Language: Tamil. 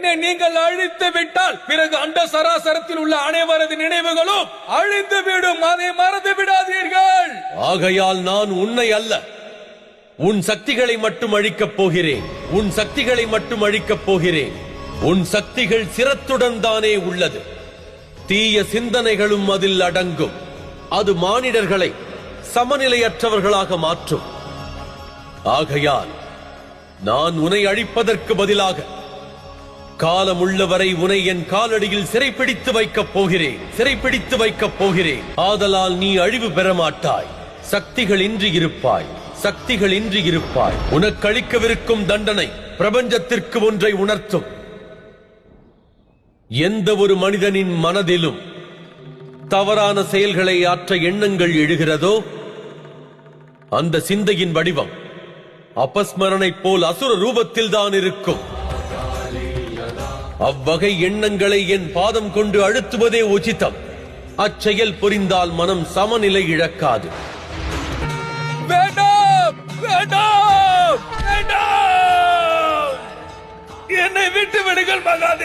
என்னை நீங்கள் அழித்து விட்டால் பிறகு அண்ட சராசரத்தில் உள்ள அனைவரது நினைவுகளும் அழிந்து விடும். அதை மறந்து விடாதீர்கள். ஆகையால் நான் உன்னை அல்ல, உன் சக்திகளை மட்டும் அழிக்கப் போகிறேன். உன் சக்திகளை மட்டும் அழிக்கப் போகிறேன். உன் சக்திகள் சிரத்துடன் தானே உள்ளது. தீய சிந்தனைகளும் அதில் அடங்கும். அது மானிடர்களை சமநிலையற்றவர்களாக மாற்றும். ஆகையால் நான் உன்னை அழிப்பதற்கு பதிலாக காலம் உள்ளவரை உன்னை என் காலடியில் சிறைப்பிடித்து வைக்கப் போகிறேன். சிறைப்பிடித்து வைக்கப் போகிறேன். ஆதலால் நீ அழிவு பெற மாட்டாய். சக்திகள் இன்றி இருப்பாய். சக்திகள் இன்றி இருப்பாய். உனக்கு அளிக்கவிருக்கும் தண்டனை பிரபஞ்சத்திற்கு ஒன்றை உணர்த்தும். எந்த ஒரு மனிதனின் மனதிலும் தவறான செயல்களை ஆற்ற எண்ணங்கள் எழுகிறதோ அந்த சிந்தையின் வடிவம் அபஸ்மரணை போல் அசுர ரூபத்தில் தான் இருக்கும். அவ்வகை எண்ணங்களை என் பாதம் கொண்டு அழுத்துவதே உச்சிதம். அச்செயல் புரிந்தால் மனம் சமநிலை இழக்காது. வேண்டாம், வேண்டாம், வேண்டாம். என்னை விட்டு விடுங்கள் மகாதேவா.